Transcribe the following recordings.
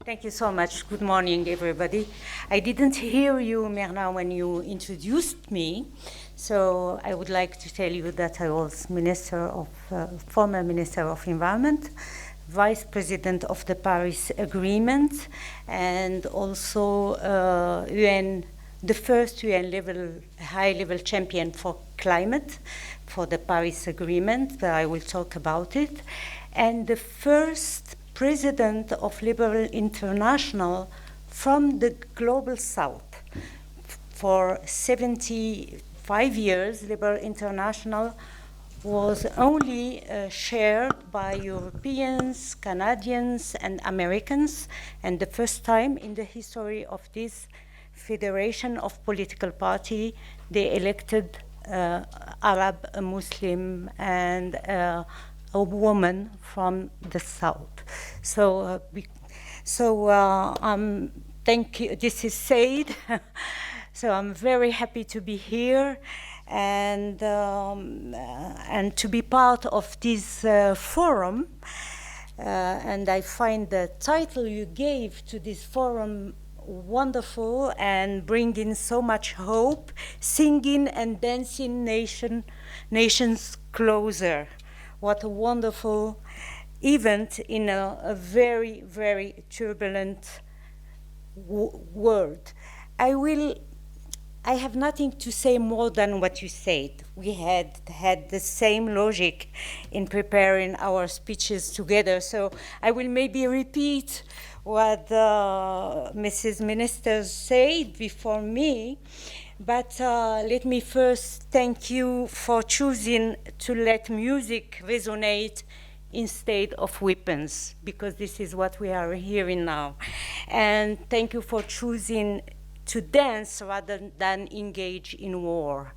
Thank you so much. Good morning, everybody. I didn't hear you, Myrna, when you introduced me. So I would like to tell you that I was former Minister of Environment, Vice President of the Paris Agreement, and also the first UN high-level champion for climate for the Paris Agreement. I will talk about it. And the first president of Liberal International from the Global South. For 75 years, Liberal International was only shared by Europeans, Canadians, and Americans, and the first time in the history of this federation of political party, they elected Arab, a Muslim, and a woman from the South. So, thank you. This is Said. So I'm very happy to be here and to be part of this forum. And I find the title you gave to this forum wonderful and bringing so much hope, singing and dancing nations closer. What a wonderful event in a very, very turbulent world. I have nothing to say more than what you said. We had the same logic in preparing our speeches together, so I will maybe repeat what Mrs. Minister said before me, but let me first thank you for choosing to let music resonate instead of weapons, because this is what we are hearing now. And thank you for choosing to dance rather than engage in war.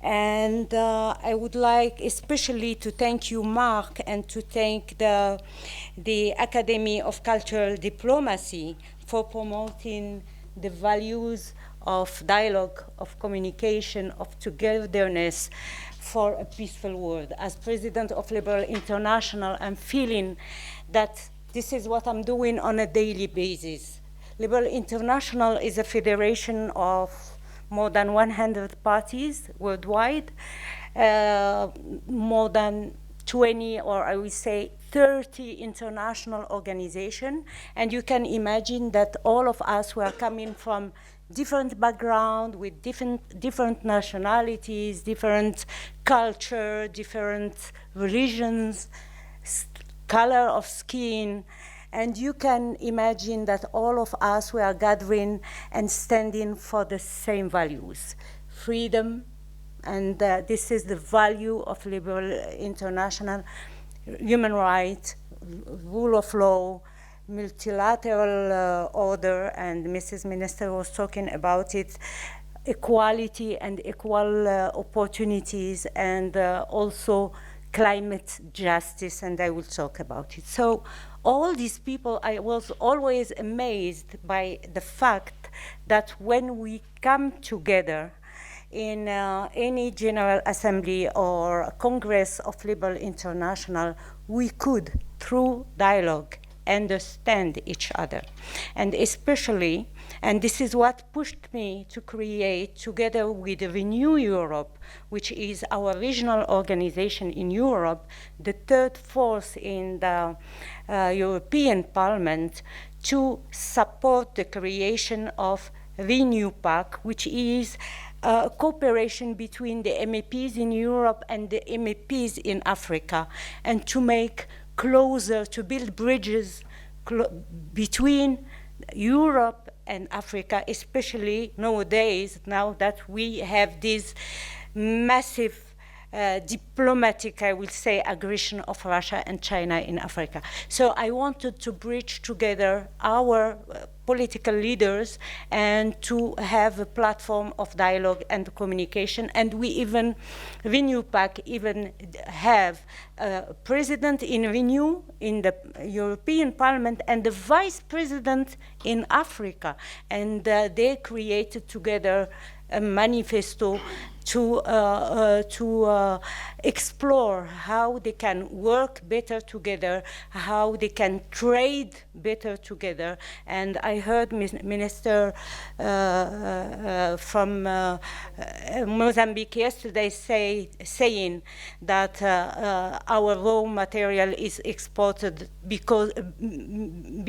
And I would like especially to thank you, Mark, and to thank the Academy of Cultural Diplomacy for promoting the values of dialogue, of communication, of togetherness for a peaceful world. As president of Liberal International, I'm feeling that this is what I'm doing on a daily basis. Liberal International is a federation of more than 100 parties worldwide, more than 20, or I would say 30 international organizations. And you can imagine that all of us who are coming from different background, with different nationalities, different culture, different religions, color of skin. And you can imagine that all of us, we are gathering and standing for the same values: freedom, and this is the value of Liberal International: human rights, rule of law, multilateral order, and Mrs. Minister was talking about it, equality and equal opportunities, and also climate justice, and I will talk about it. So all these people, I was always amazed by the fact that when we come together in any General Assembly or Congress of Liberal International, we could, through dialogue, understand each other. And especially, and this is what pushed me to create, together with Renew Europe, which is our regional organization in Europe, the third force in the European Parliament, to support the creation of Renew Pact, which is cooperation between the MEPs in Europe and the MEPs in Africa, and to make closer, to build bridges between Europe and Africa, especially nowadays, now that we have this massive diplomatic, I will say, aggression of Russia and China in Africa. So I wanted to bridge together our political leaders and to have a platform of dialogue and communication. And we even, Renew Pact even have a president in Renew in the European Parliament and the vice president in Africa. And they created together a manifesto to explore how they can work better together, how they can trade better together. And I heard Minister from Mozambique yesterday saying that our raw material is exported because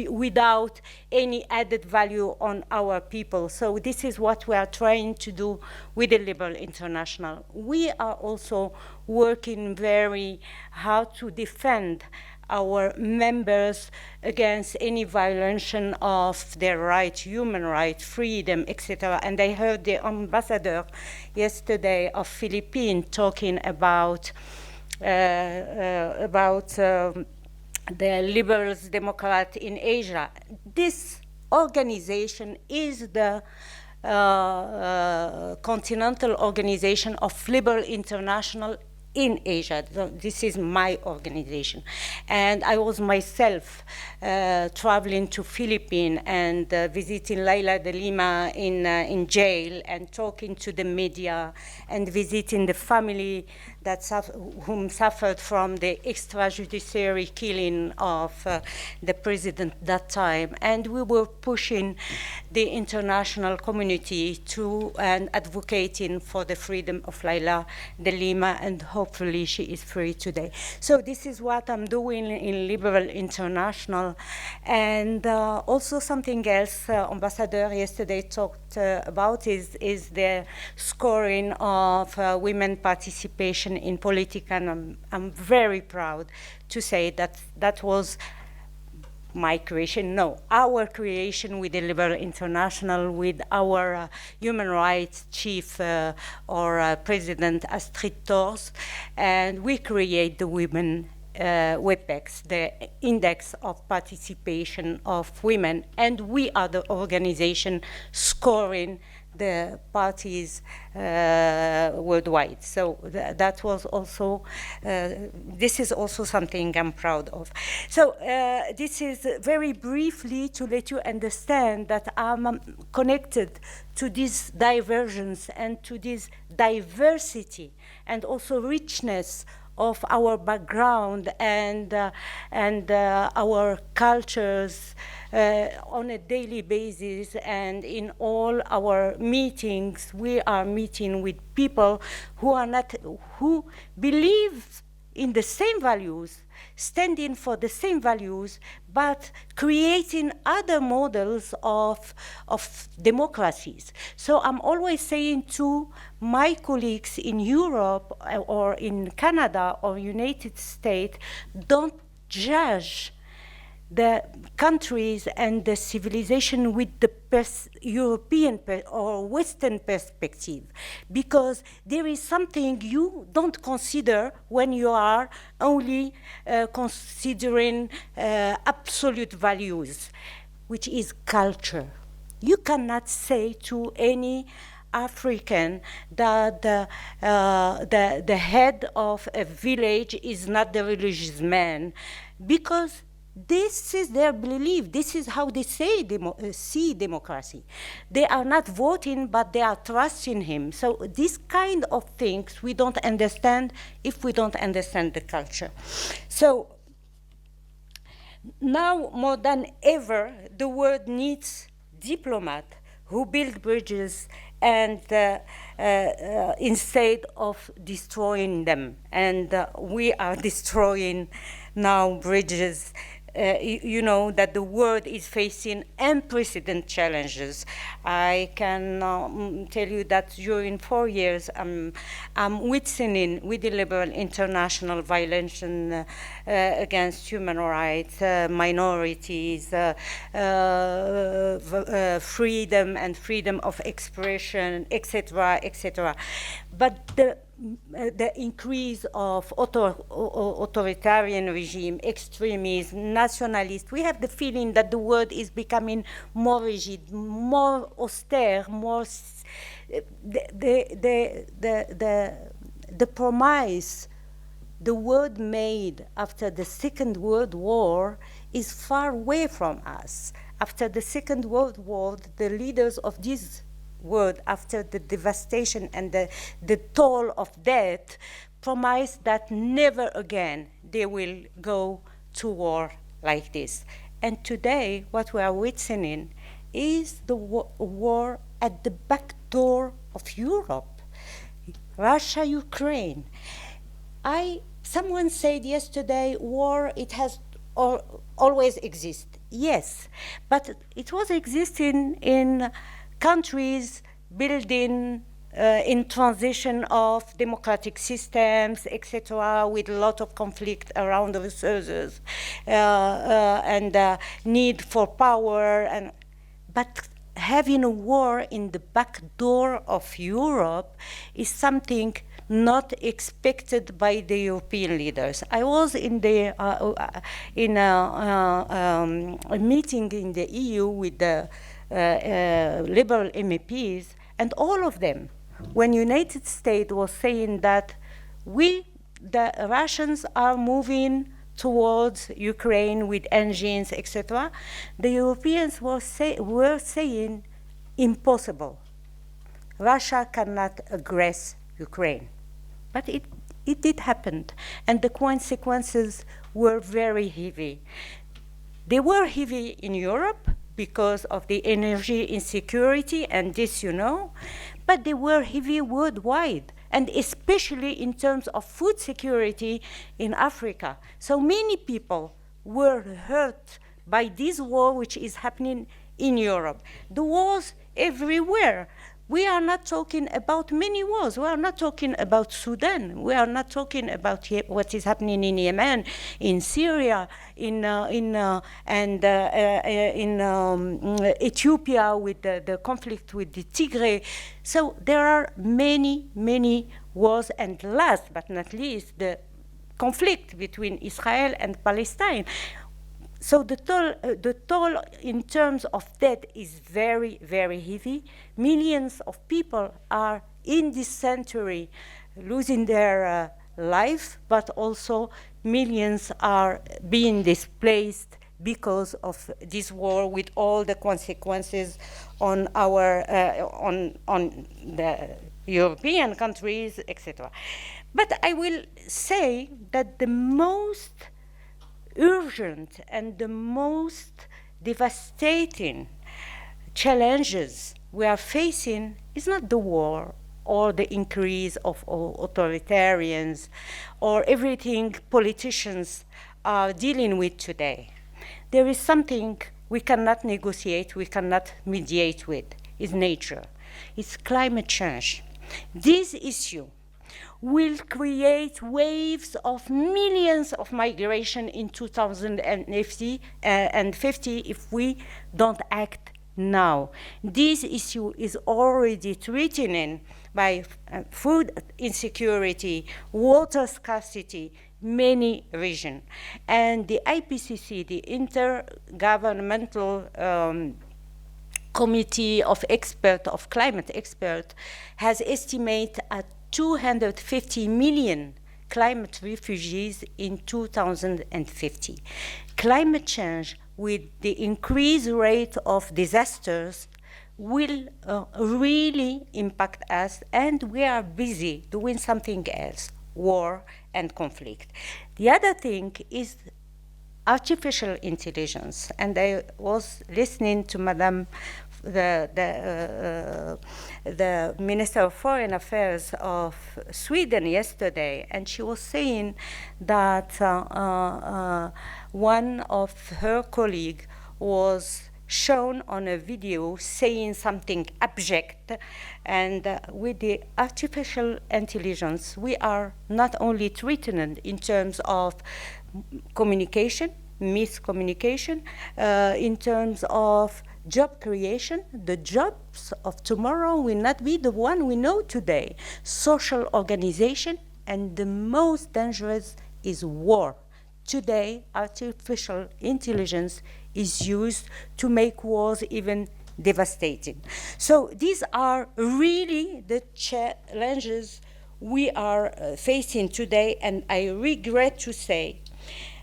without any added value on our people. So this is what we are trying to do with the Liberal International. We are also working very hard to defend our members against any violation of their rights, human rights, freedom, etc. And I heard the ambassador yesterday of Philippines talking about the Liberals Democrat in Asia. This organization is the continental organization of Liberal International in Asia. So this is my organization. And I was myself traveling to Philippines and visiting Laila de Lima in jail and talking to the media and visiting the family that whom suffered from the extrajudiciary killing of the president that time. And we were pushing the international community to and advocating for the freedom of Laila de Lima, and hopefully she is free today. So this is what I'm doing in Liberal International. And also something else Ambassador yesterday talked about is the scoring of women participation in politics, and I'm very proud to say that that was my creation, no, our creation with the Liberal International, with our human rights chief or president Astrid Thors, and we create the women WPEX, the Index of Participation of Women, and we are the organization scoring the parties worldwide. So that was also, this is also something I'm proud of. So this is very briefly to let you understand that I'm connected to this divergence and to this diversity and also richness of our background and our cultures on a daily basis. And in all our meetings, we are meeting with people who believe in the same values, standing for the same values, but creating other models of democracies. So I'm always saying to my colleagues in Europe or in Canada or United States, don't judge the countries and the civilization with the European or Western perspective, because there is something you don't consider when you are only considering absolute values, which is culture. You cannot say to any African that the head of a village is not the religious man, because this is their belief. This is how they see democracy. They are not voting, but they are trusting him. So these kind of things we don't understand if we don't understand the culture. So now more than ever, the world needs diplomats who build bridges and instead of destroying them. And we are destroying now bridges. You know that the world is facing unprecedented challenges. I can tell you that during 4 years, I'm witnessing with the Liberal International violation against human rights, minorities, freedom and freedom of expression, etc., etc. But the increase of authoritarian regime, extremism, nationalists, we have the feeling that the world is becoming more rigid, more austere, more the promise the world made after the Second World War is far away from us. After the Second World War, the leaders of this world, after the devastation and the toll of death, promised that never again they will go to war like this. And today, what we are witnessing is the war at the back door of Europe. Russia, Ukraine. Someone said yesterday, war, it has always existed. Yes, but it was existing in countries building in transition of democratic systems, etc., with a lot of conflict around the resources and need for power. But having a war in the back door of Europe is something not expected by the European leaders. I was in a meeting in the EU with the liberal MEPs, and all of them, when United States was saying that the Russians are moving towards Ukraine with engines, etc., the Europeans were saying, impossible. Russia cannot aggress Ukraine. But it did happen, and the consequences were very heavy. They were heavy in Europe because of the energy insecurity, and this you know, but they were heavy worldwide, and especially in terms of food security in Africa. So many people were hurt by this war which is happening in Europe. The wars everywhere. We are not talking about many wars. We are not talking about Sudan. We are not talking about what is happening in Yemen, in Syria, in Ethiopia with the conflict with the Tigray. So there are many, many wars, and last but not least, the conflict between Israel and Palestine. So the toll in terms of death is very, very heavy. Millions of people are in this century losing their life, but also millions are being displaced because of this war, with all the consequences on our on the European countries, etc. But I will say that the most urgent and the most devastating challenges we are facing is not the war or the increase of authoritarians or everything politicians are dealing with today. There is something we cannot negotiate, we cannot mediate with, is nature. It's climate change. This issue will create waves of millions of migration in 2050 if we don't act now. This issue is already threatening by food insecurity, water scarcity, many regions. And the IPCC, the Intergovernmental Committee of Experts, of Climate Experts, has estimated at 250 million climate refugees in 2050. Climate change, with the increased rate of disasters, will really impact us, and we are busy doing something else, war and conflict. The other thing is artificial intelligence, and I was listening to Madame the Minister of Foreign Affairs of Sweden yesterday, and she was saying that one of her colleagues was shown on a video saying something abject, and with the artificial intelligence, we are not only threatened in terms of communication, miscommunication, in terms of job creation. The jobs of tomorrow will not be the one we know today. Social organization, and the most dangerous is war. Today, artificial intelligence is used to make wars even devastating. So these are really the challenges we are facing today, and I regret to say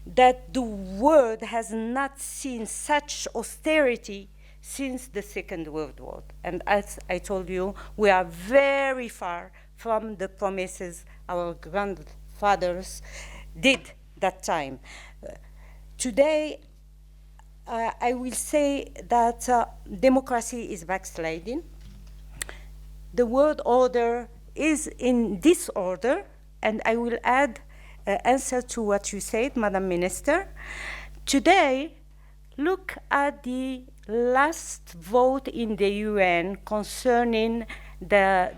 that the world has not seen such austerity since the Second World War. And as I told you, we are very far from the promises our grandfathers did that time. Today, I will say that democracy is backsliding. The world order is in disorder, and I will add answer to what you said, Madam Minister. Today, look at the last vote in the UN concerning the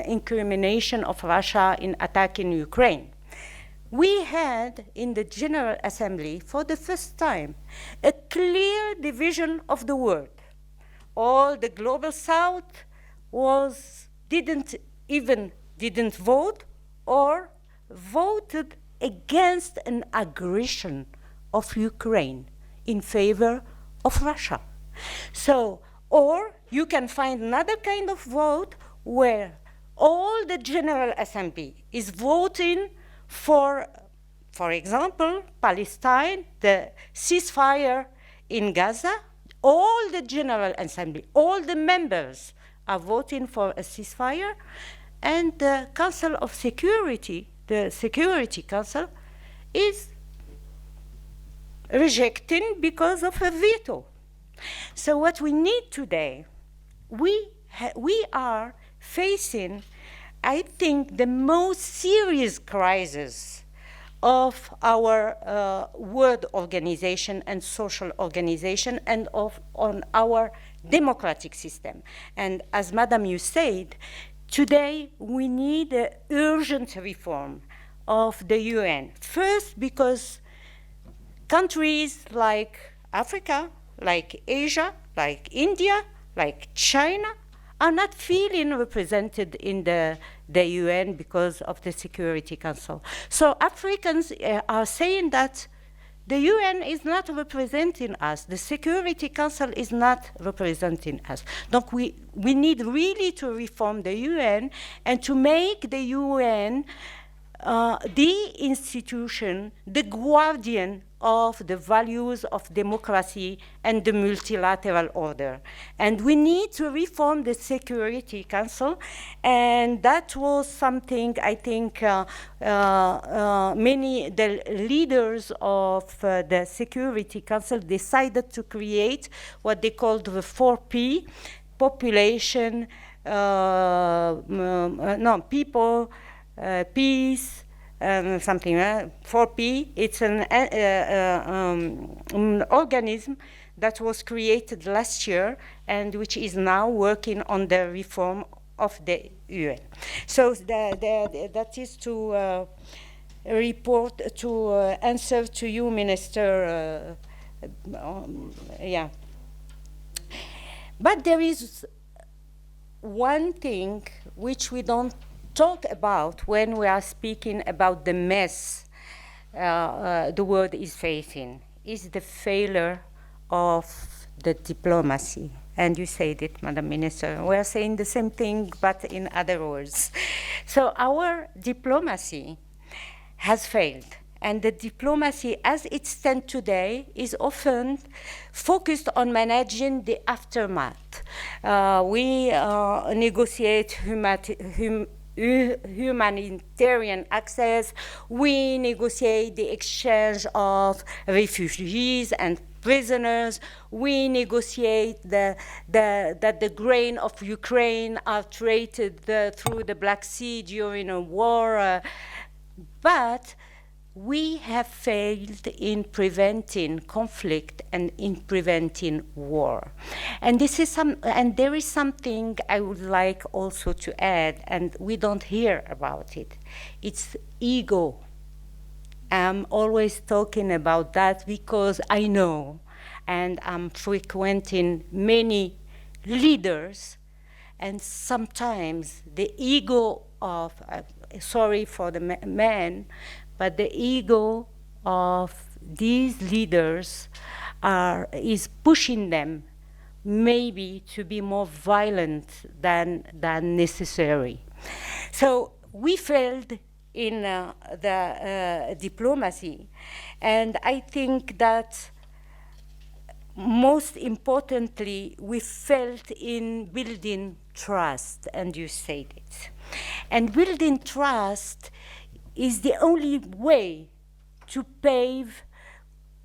incrimination of Russia in attacking Ukraine. We had in the General Assembly, for the first time, a clear division of the world. All the global South didn't vote or voted against an aggression of Ukraine in favor of Russia. So, or you can find another kind of vote where all the General Assembly is voting for example, Palestine, the ceasefire in Gaza. All the General Assembly, all the members are voting for a ceasefire, and the Council of Security, the Security Council, is rejecting because of a veto. So what we need today, we are facing, I think, the most serious crisis of our world organization and social organization and on our democratic system. And as Madam, you said, today we need an urgent reform of the UN. First, because countries like Africa, like Asia, like India, like China, are not feeling represented in the UN because of the Security Council. So Africans are saying that the UN is not representing us, the Security Council is not representing us. Donc we need really to reform the UN and to make the UN the institution, the guardian of the values of democracy and the multilateral order. And we need to reform the Security Council, and that was something I think the leaders of the Security Council decided to create what they called the 4P, population, people, peace, something, 4P. It's an organism that was created last year and which is now working on the reform of the UN. So that is to report, to answer to you, Minister. Yeah. But there is one thing which we don't talk about when we are speaking about the mess the world is facing, is the failure of the diplomacy. And you said it, Madam Minister. We are saying the same thing, but in other words. So our diplomacy has failed. And the diplomacy as it stands today is often focused on managing the aftermath. We negotiate humanitarian access, we negotiate the exchange of refugees and prisoners, we negotiate that the grain of Ukraine are traded through the Black Sea during a war, but we have failed in preventing conflict and in preventing war. And there is something I would like also to add, and we don't hear about it. It's ego. I'm always talking about that because I know, and I'm frequenting many leaders, and sometimes the ego of, sorry for the men, but the ego of these leaders is pushing them maybe to be more violent than necessary. So we failed in the diplomacy, and I think that most importantly, we felt in building trust, and you said it. And building trust is the only way to pave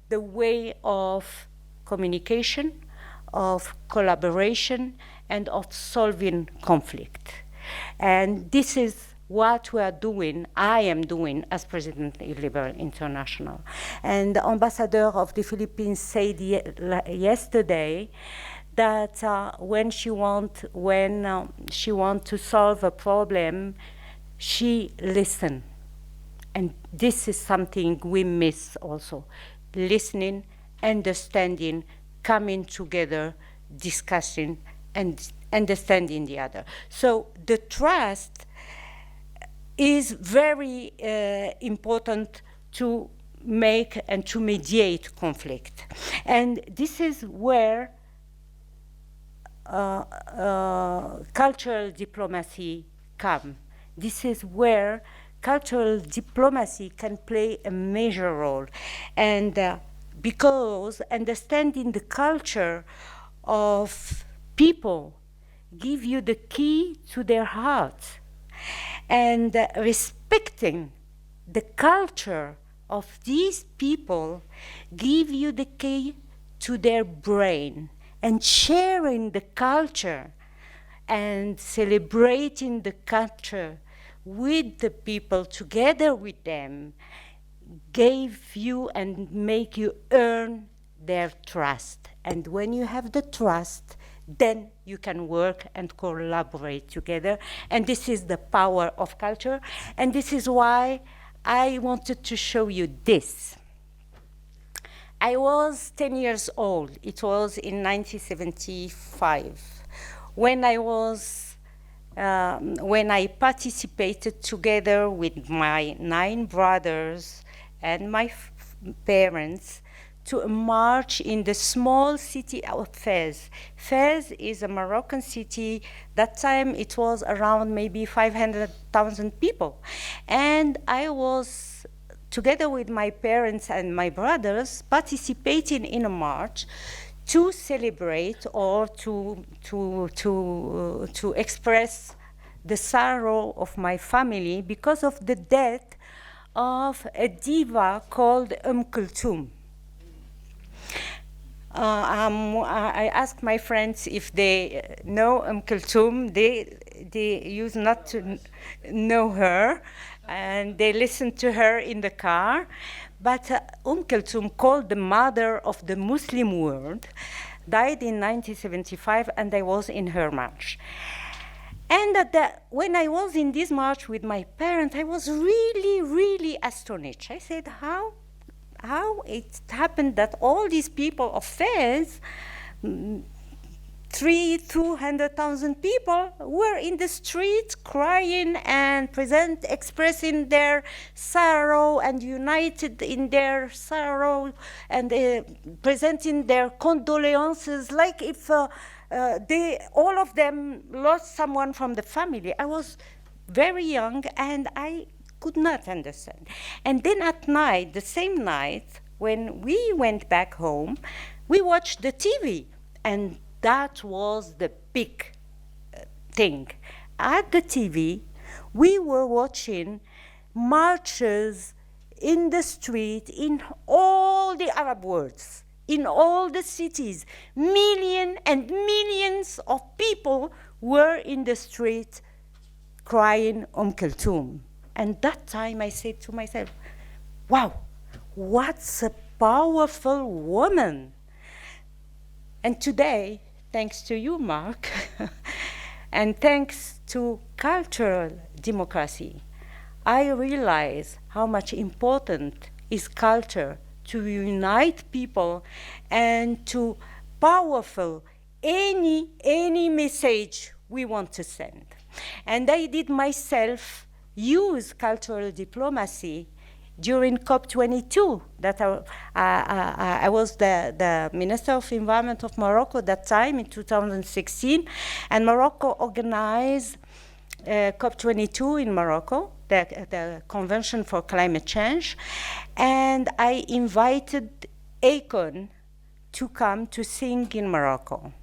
the way of communication, of collaboration, and of solving conflict. And this is what we are doing, I am doing as President of Liberal International. And the ambassador of the Philippines said yesterday that when she want to solve a problem, she listens. And this is something we miss also. Listening, understanding, coming together, discussing, and understanding the other. So the trust is very important to make and to mediate conflict. And this is where cultural diplomacy comes. This is where cultural diplomacy can play a major role. And because understanding the culture of people give you the key to their heart. And respecting the culture of these people give you the key to their brain. And sharing the culture and celebrating the culture with the people, together with them, gave you and make you earn their trust. And when you have the trust, then you can work and collaborate together. And this is the power of culture. And this is why I wanted to show you this. I was 10 years old. It was in 1975 when I participated together with my 9 brothers and my parents to a march in the small city of Fez. Fez is a Moroccan city. That time it was around maybe 500,000 people. And I was, together with my parents and my brothers, participating in a march to celebrate or to express the sorrow of my family because of the death of a diva called Kulthum. I asked my friends if they know Kulthum. They used not to know her, and they listened to her in the car. But Kulthum, called the mother of the Muslim world, died in 1975, and I was in her march. And when I was in this march with my parents, I was really, really astonished. I said, how it happened that all these people of Fez, 200,000 people, were in the street crying and expressing their sorrow and united in their sorrow and presenting their condolences, like if all of them lost someone from the family. I was very young and I could not understand. And then at night, the same night, when we went back home, we watched the TV, and that was the big thing. At the TV, we were watching marches in the street in all the Arab worlds, in all the cities. Millions and millions of people were in the street crying Kulthum. And that time I said to myself, wow, what's a powerful woman. And today, thanks to you, Mark, and thanks to cultural democracy, I realize how much important is culture to unite people and to powerful any message we want to send. And I did myself use cultural diplomacy during COP22. That I was the Minister of Environment of Morocco at that time in 2016, and Morocco organized COP22 in Morocco, the Convention for Climate Change, and I invited ACON to come to sing in Morocco.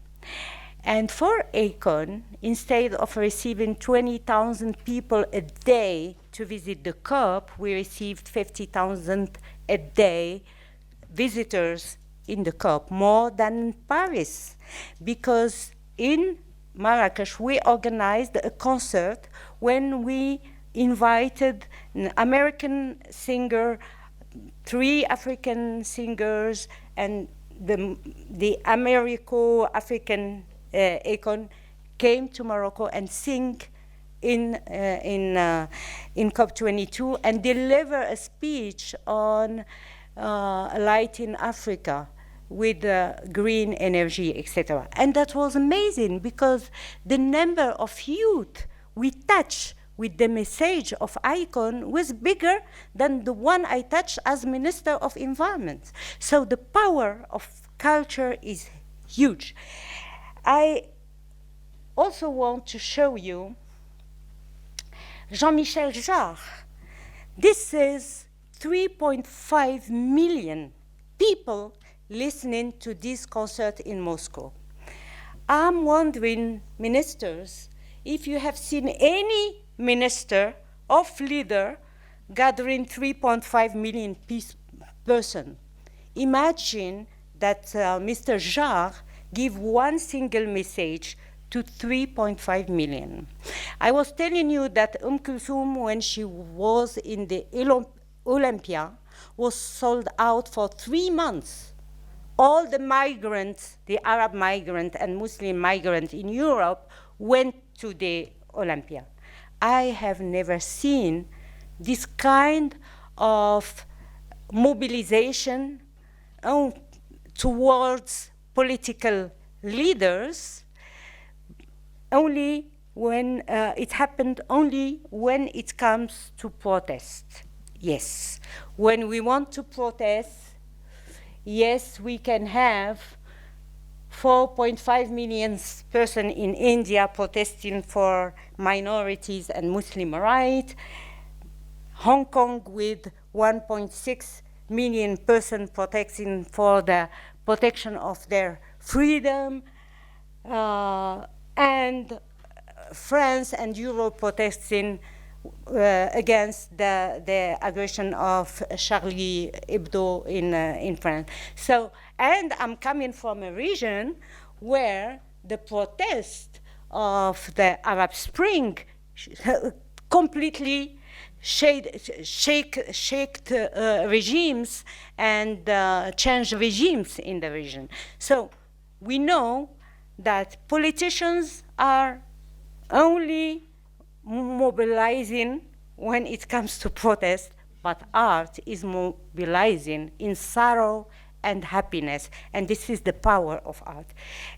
And for Akon, instead of receiving 20,000 people a day to visit the COP, we received 50,000 a day visitors in the COP, more than Paris. Because in Marrakesh, we organized a concert when we invited an American singer, 3 African singers, and the Americo-African Akon came to Morocco and sing in COP22 and deliver a speech on light in Africa with green energy, etc. And that was amazing because the number of youth we touched with the message of Akon was bigger than the one I touched as Minister of Environment. So the power of culture is huge. I also want to show you Jean-Michel Jarre. This is 3.5 million people listening to this concert in Moscow. I'm wondering, ministers, if you have seen any minister or leader gathering 3.5 million person. Imagine that Mr. Jarre give one single message to 3.5 million. I was telling you that Kulthum, when she was in the Olympia, was sold out for 3 months. All the migrants, the Arab migrant and Muslim migrant in Europe, went to the Olympia. I have never seen this kind of mobilization towards political leaders only when it happened only when it comes to protest. Yes, when we want to protest, yes, we can have 4.5 million person in India protesting for minorities and Muslim rights, Hong Kong with 1.6 million person protesting for the protection of their freedom, and France and Europe protesting against the aggression of Charlie Hebdo in France. So, and I'm coming from a region where the protest of the Arab Spring completely shaked regimes and changed regimes in the region. So we know that politicians are only mobilizing when it comes to protest, but art is mobilizing in sorrow and happiness, and this is the power of art.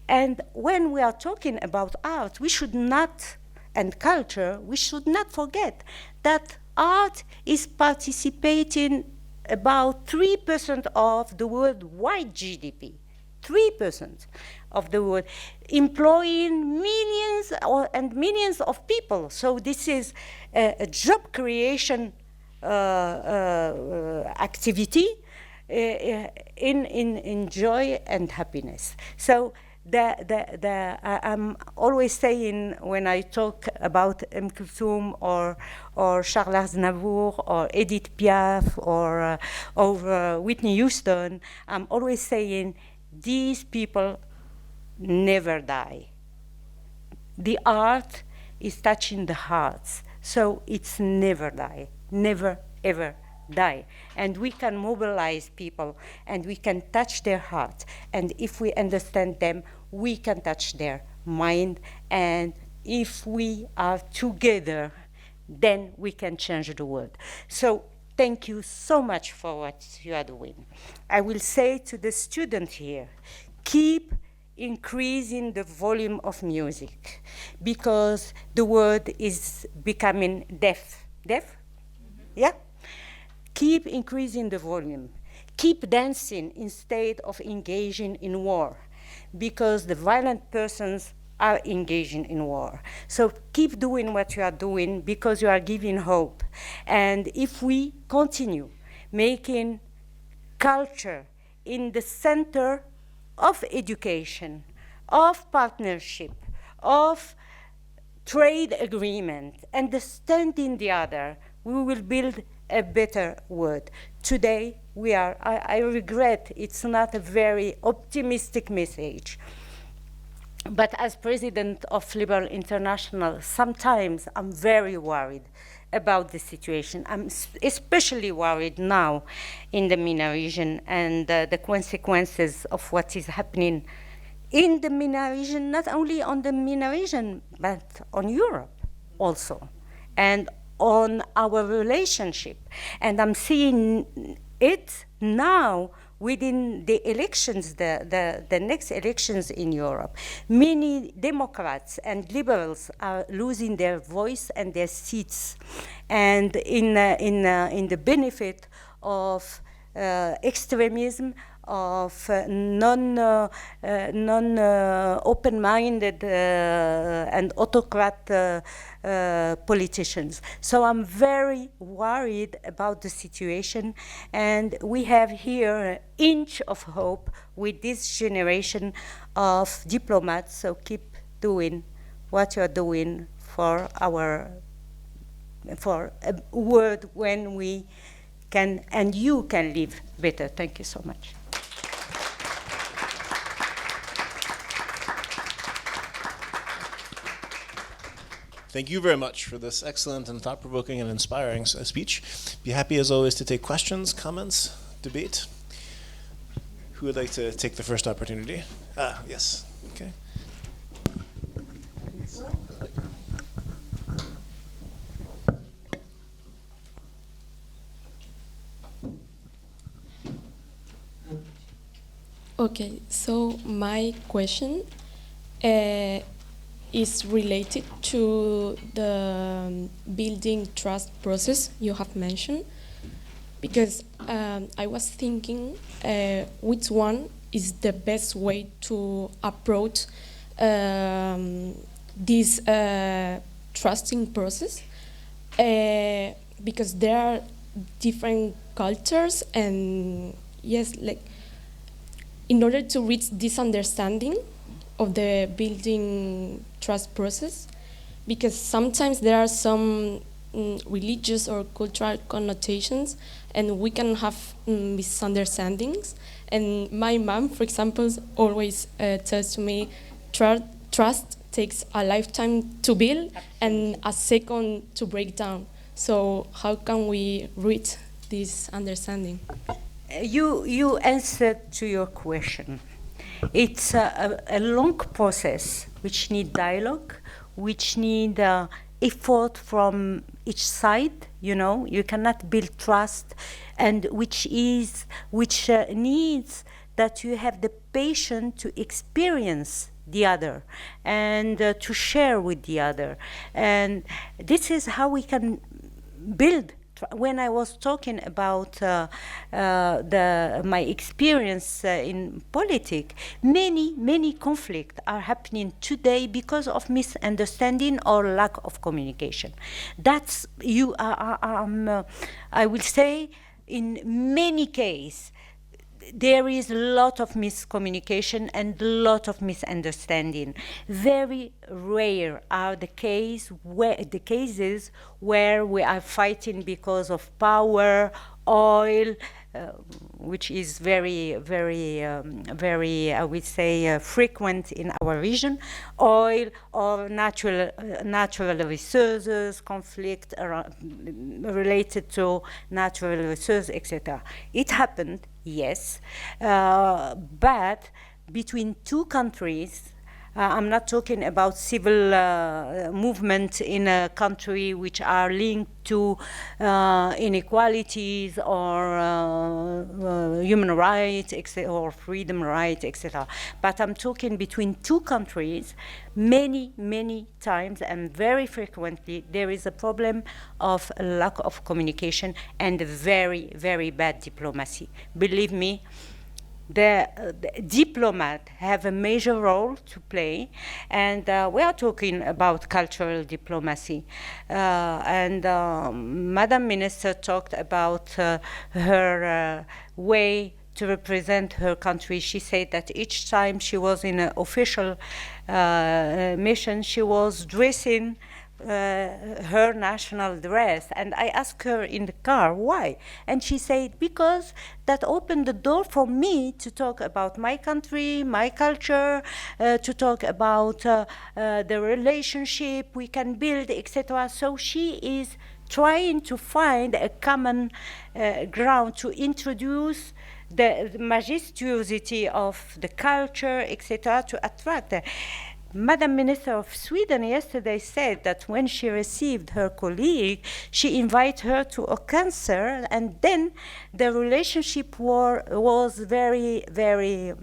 And when we are talking about art, we should not, and culture, we should not forget that art is participating about 3% of the worldwide GDP, 3% of the world, employing millions and millions of people. So this is a job creation activity in joy and happiness. So I'm always saying when I talk about Kulthum or Charles Aznavour or Edith Piaf or Whitney Houston, I'm always saying these people never die. The art is touching the hearts, so it's never die, never ever die. And we can mobilize people and we can touch their heart. And if we understand them, we can touch their mind. And if we are together, then we can change the world. So thank you so much for what you are doing. I will say to the student here, keep increasing the volume of music because the world is becoming deaf. Deaf? Mm-hmm. Yeah? Keep increasing the volume. Keep dancing instead of engaging in war because the violent persons are engaging in war. So keep doing what you are doing because you are giving hope. And if we continue making culture in the center of education, of partnership, of trade agreement, understanding the other, we will build a better world. Today, I regret it's not a very optimistic message. But as president of Liberal International, sometimes I'm very worried about the situation. I'm especially worried now in the MENA region and the consequences of what is happening in the MENA region, not only on the MENA region, but on Europe also, and on our relationship. And I'm seeing it now within the elections, the next elections in Europe. Many Democrats and liberals are losing their voice and their seats, and in the benefit of extremism, of non-open-minded and autocrat politicians. So I'm very worried about the situation, and we have here an inch of hope with this generation of diplomats. So keep doing what you're doing for a world when we can and you can live better. Thank you so much. Thank you very much for this excellent and thought-provoking and inspiring speech. Be happy, as always, to take questions, comments, debate. Who would like to take the first opportunity? Yes. Okay. Okay, so my question is related to the building trust process you have mentioned, because I was thinking which one is the best way to approach this trusting process, because there are different cultures, and yes, like in order to reach this understanding of the building trust process, because sometimes there are some religious or cultural connotations, and we can have misunderstandings. And my mom, for example, always tells to me, trust takes a lifetime to build and a second to break down. So how can we reach this understanding? You answered to your question. It's a long process which need dialogue, which need effort from each side. You know, you cannot build trust, and which needs that you have the patience to experience the other and to share with the other. And this is how we can build. When I was talking about my experience in politics, many conflicts are happening today because of misunderstanding or lack of communication. That's I will say, in many cases, there is a lot of miscommunication and a lot of misunderstanding. Very rare are the cases where we are fighting because of power, oil, which is very, I would say, frequent in our region, oil or natural resources, conflict related to natural resources, etc. It happened, yes, but between two countries. I'm not talking about civil movement in a country which are linked to inequalities or human rights, or freedom rights, etc. But I'm talking between two countries. Many times and very frequently there is a problem of lack of communication and very bad diplomacy. Believe me, the diplomat have a major role to play, and we are talking about cultural diplomacy. Madam Minister talked about her way to represent her country. She said that each time she was in an official mission, she was dressing her national dress. And I asked her in the car, why? And she said, because that opened the door for me to talk about my country, my culture, to talk about the relationship we can build, etc. So she is trying to find a common ground to introduce the majestuosity of the culture, etc., to attract. Madam Minister of Sweden yesterday said that when she received her colleague, she invited her to a concert, and then the relationship was very, very...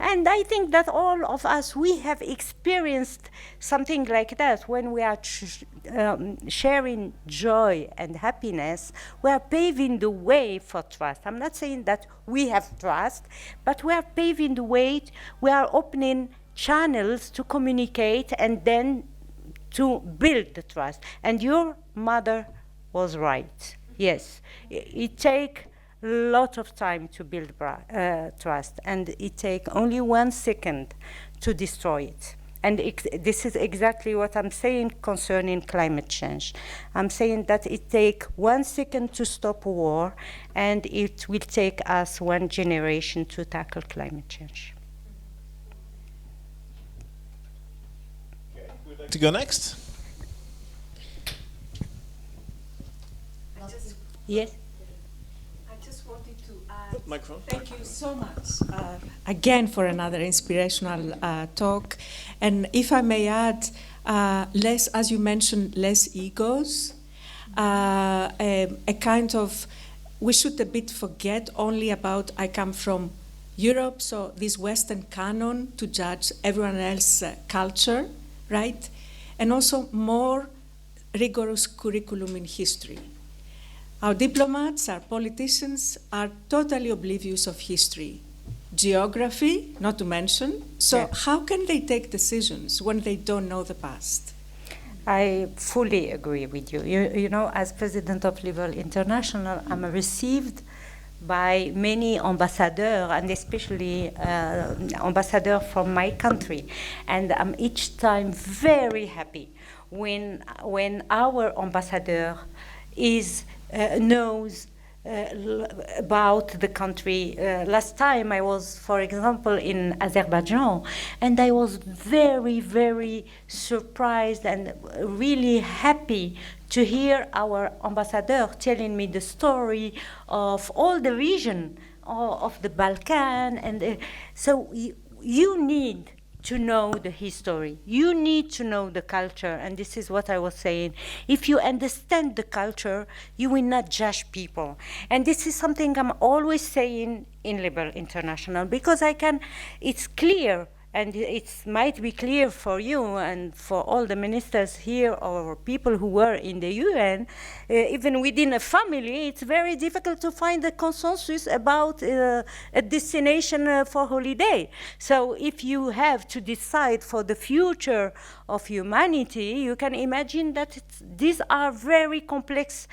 And I think that all of us, we have experienced something like that. When we are sharing joy and happiness, we are paving the way for trust. I'm not saying that we have trust, but we are paving the way, we are opening channels to communicate and then to build the trust. And your mother was right. Yes, it takes a lot of time to build trust, and it takes only 1 second to destroy it. And this is exactly what I'm saying concerning climate change. I'm saying that it takes 1 second to stop a war, and it will take us 1 generation to tackle climate change. To go next? Yes. I just wanted to add. Microphone. Thank you so much again for another inspirational talk. And if I may add, less, as you mentioned, less egos. A kind of, we should a bit forget only about I come from Europe, so this Western canon to judge everyone else's culture, right? And also more rigorous curriculum in history. Our diplomats, our politicians are totally oblivious of history. Geography, not to mention. So yeah. How can they take decisions when they don't know the past? I fully agree with you. You know, as president of Liberal International, I'm received by many ambassadors, and especially ambassadors from my country. And I'm each time very happy when our ambassador knows about the country. Last time I was, for example, in Azerbaijan, and I was very, very surprised and really happy to hear our ambassador telling me the story of all the region of the Balkan. And so you need to know the history. You need to know the culture. And this is what I was saying. If you understand the culture, you will not judge people. And this is something I'm always saying in Liberal International, because it's clear, and it might be clear for you and for all the ministers here or people who were in the UN, even within a family, it's very difficult to find a consensus about a destination for holiday. So if you have to decide for the future of humanity, you can imagine that these are very complex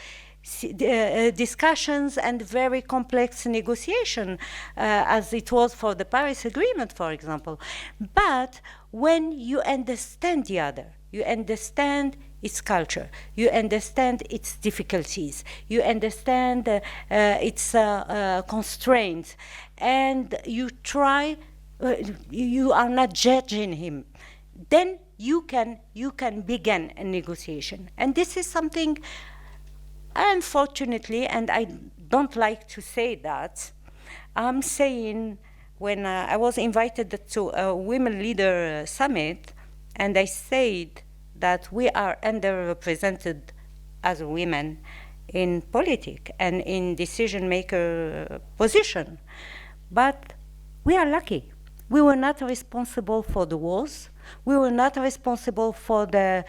discussions and very complex negotiation, as it was for the Paris Agreement, for example. But when you understand the other, you understand its culture, you understand its difficulties, you understand its constraints, and you try, you are not judging him, then you can begin a negotiation. And this is something, unfortunately, and I don't like to say that, I'm saying when I was invited to a Women Leader Summit, and I said that we are underrepresented as women in politics and in decision-maker position. But we are lucky. We were not responsible for the wars. We were not responsible for the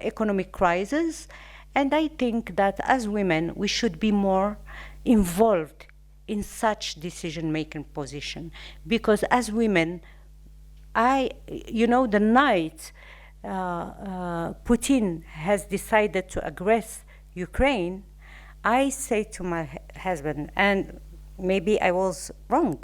economic crisis. And I think that as women, we should be more involved in such decision-making position. Because as women, the night Putin has decided to aggress Ukraine, I say to my husband, and maybe I was wrong.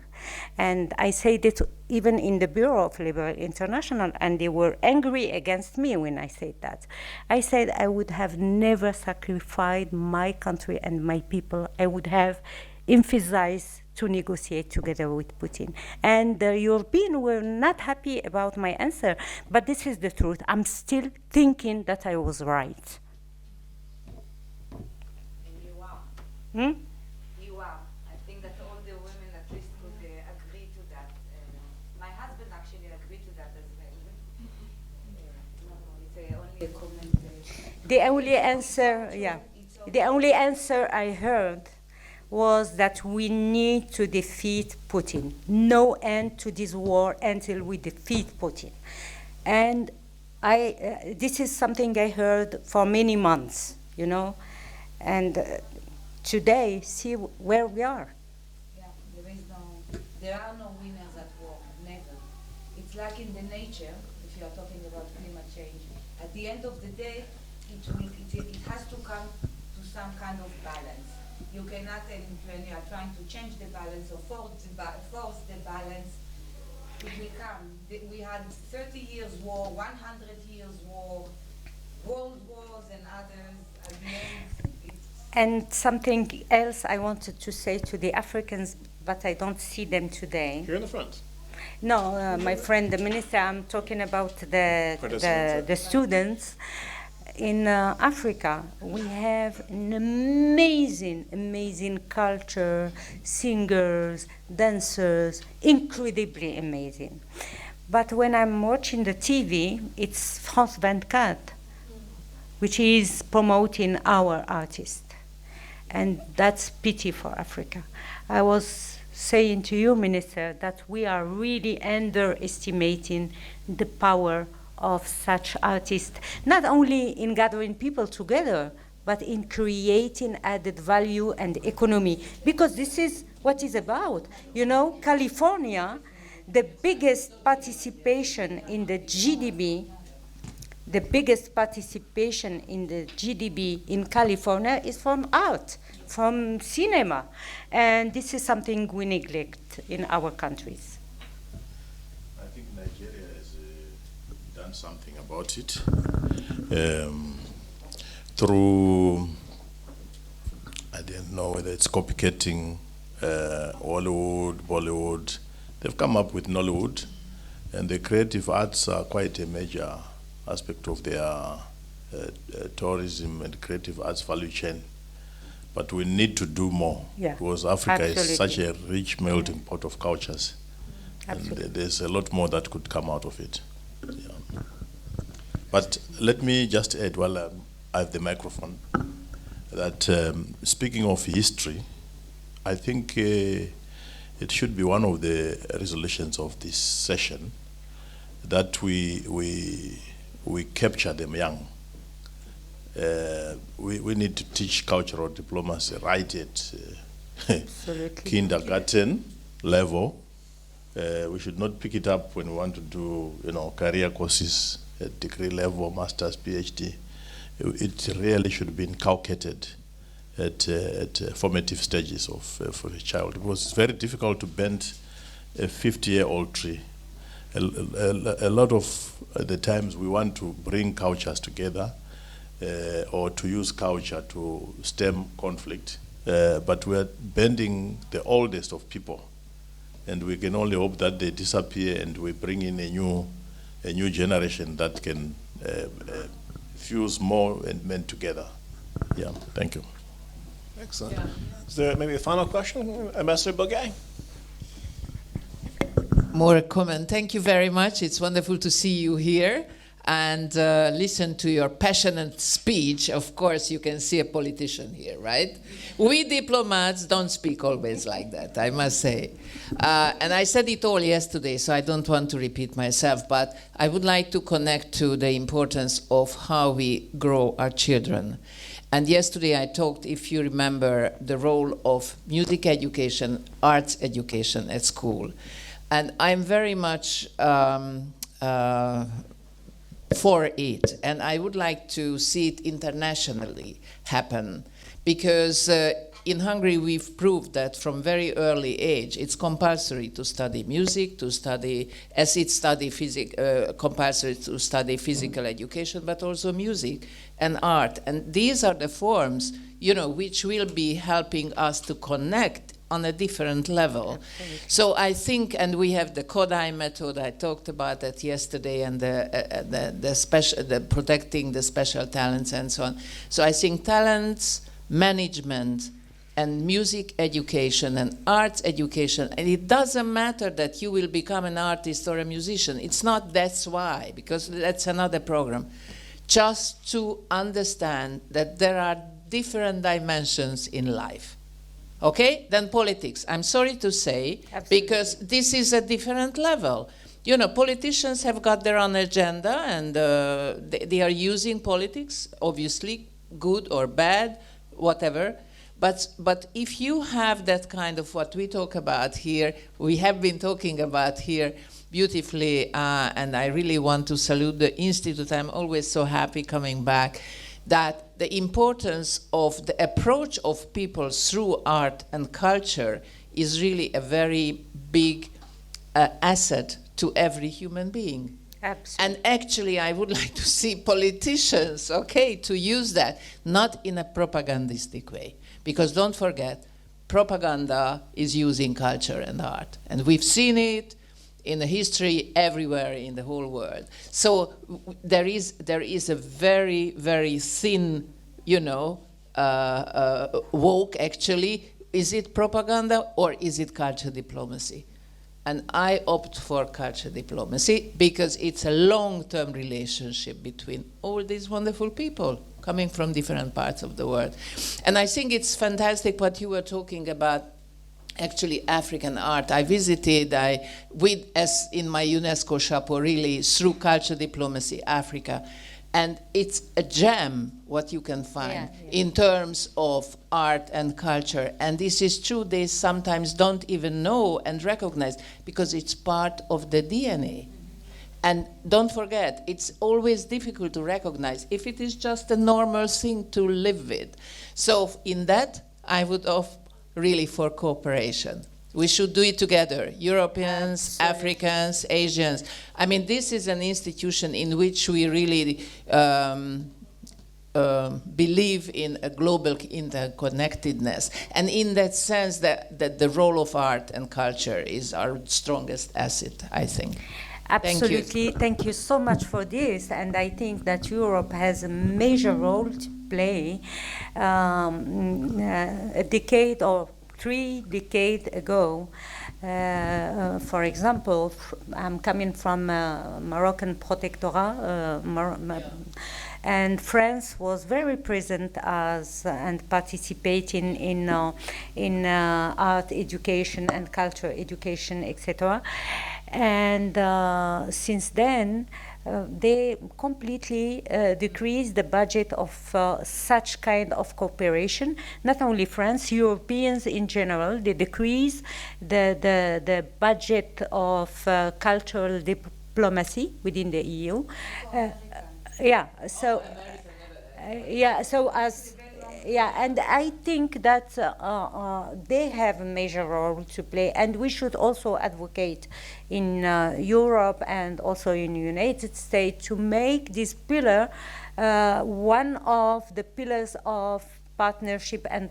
And I said it even in the Bureau of Labor International, and they were angry against me when I said that. I said I would have never sacrificed my country and my people. I would have emphasized to negotiate together with Putin. And the Europeans were not happy about my answer, but this is the truth. I'm still thinking that I was right. You are. Hmm? You are. I think that all the women at least could agree to that. My husband actually agreed to that as well. It's only a comment. The only answer, yeah, the only answer I heard was that we need to defeat Putin. No end to this war until we defeat Putin. And this is something I heard for many months, you know. And today, see where we are. Yeah, there are no winners at war, never. It's like in the nature, if you are talking about climate change. At the end of the day, it has to come to some kind of balance. You cannot, when you are trying to change the balance or force the balance, it will come. We had 30 years war, 100 years war, world wars and others. At the end, and something else I wanted to say to the Africans, but I don't see them today. Here in the front. No, my friend, the minister, I'm talking about the students. In Africa, we have an amazing culture, singers, dancers, incredibly amazing. But when I'm watching the TV, it's France 24, which is promoting our artists. And that's pity for Africa. I was saying to you, Minister, that we are really underestimating the power of such artists, not only in gathering people together, but in creating added value and economy, because this is what it's about. You know, California, the biggest participation in the GDP, in California is from art, from cinema. And this is something we neglect in our countries. I think Nigeria has done something about it through, I don't know whether it's copycatting Hollywood, Bollywood. They've come up with Nollywood, and the creative arts are quite a major aspect of their tourism and creative arts value chain. But we need to do more, because Africa is such a rich melting pot of cultures. Absolutely. And there's a lot more that could come out of it. Yeah. But let me just add, while I have the microphone, that speaking of history, I think it should be one of the resolutions of this session that we capture them young. We need to teach cultural diplomacy right at kindergarten level. We should not pick it up when we want to do, career courses at degree level, master's, PhD. It really should be inculcated at formative stages for a child, because it's very difficult to bend a 50-year-old tree. A lot of the times we want to bring cultures together or to use culture to stem conflict, but we're bending the oldest of people, and we can only hope that they disappear and we bring in a new generation that can fuse more and men together. Yeah, thank you. Excellent. Yeah. Is there maybe a final question, Ambassador Boguet? More comment. Thank you very much. It's wonderful to see you here and listen to your passionate speech. Of course, you can see a politician here, right? We diplomats don't speak always like that, I must say. And I said it all yesterday, so I don't want to repeat myself, but I would like to connect to the importance of how we grow our children. And yesterday I talked, if you remember, the role of music education, arts education at school. And I'm very much for it, and I would like to see it internationally happen, because in Hungary, we've proved that from very early age, it's compulsory to study music, to study, as it's compulsory to study physical education, but also music and art. And these are the forms, which will be helping us to connect on a different level. Absolutely. So I think, and we have the Kodai method, I talked about that yesterday, and the protecting the special talents and so on. So I think talents, management, and music education and arts education, and it doesn't matter that you will become an artist or a musician. It's not that's why, because that's another program. Just to understand that there are different dimensions in life. Okay? Then politics. I'm sorry to say, absolutely, because this is a different level. Politicians have got their own agenda, and they are using politics, obviously, good or bad, whatever. But if you have that kind of what we talk about here, we have been talking about here beautifully, and I really want to salute the Institute. I'm always so happy coming back, that the importance of the approach of people through art and culture is really a very big asset to every human being. Absolutely. And actually, I would like to see politicians, to use that, not in a propagandistic way. Because don't forget, propaganda is using culture and art. And we've seen it in the history everywhere in the whole world. So there is a very, very thin, woke actually. Is it propaganda or is it culture diplomacy? And I opt for culture diplomacy because it's a long-term relationship between all these wonderful people coming from different parts of the world. And I think it's fantastic what you were talking about, actually African art. I visited, as in my UNESCO chapeau, really, through culture diplomacy, Africa. And it's a gem what you can find in terms of art and culture. And this is true, they sometimes don't even know and recognize because it's part of the DNA. And don't forget, it's always difficult to recognize if it is just a normal thing to live with. So in that, I would opt really for cooperation. We should do it together, Europeans, absolutely, Africans, Asians. I mean, this is an institution in which we really believe in a global interconnectedness. And in that sense, that the role of art and culture is our strongest asset, I think. Absolutely. Thank you so much for this. And I think that Europe has a major role to play. A decade or 3 decades ago, for example, I'm coming from Moroccan protectorate, and France was very present and participating in art education and culture education, etc. And since then, they completely decreased the budget of such kind of cooperation. Not only France, Europeans in general, they decrease the budget of cultural diplomacy within the EU. And I think that they have a major role to play, and we should also advocate in Europe and also in the United States to make this pillar one of the pillars of partnership and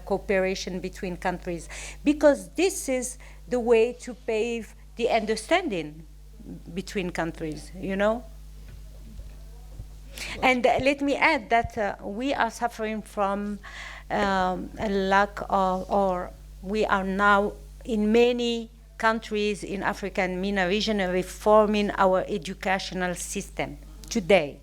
cooperation between countries, because this is the way to pave the understanding between countries, And let me add that we are suffering from a lack of, or we are now in many countries in Africa and MENA region reforming our educational system today.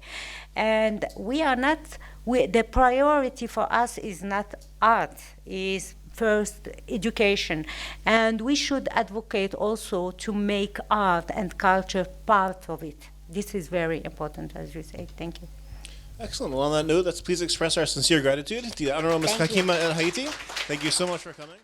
And we are not, the priority for us is not art, is first education. And we should advocate also to make art and culture part of it. This is very important, as you say. Thank you. Excellent. Well, on that note, let's please express our sincere gratitude to the Honorable Ms. Hakima El Haite. Thank you so much for coming.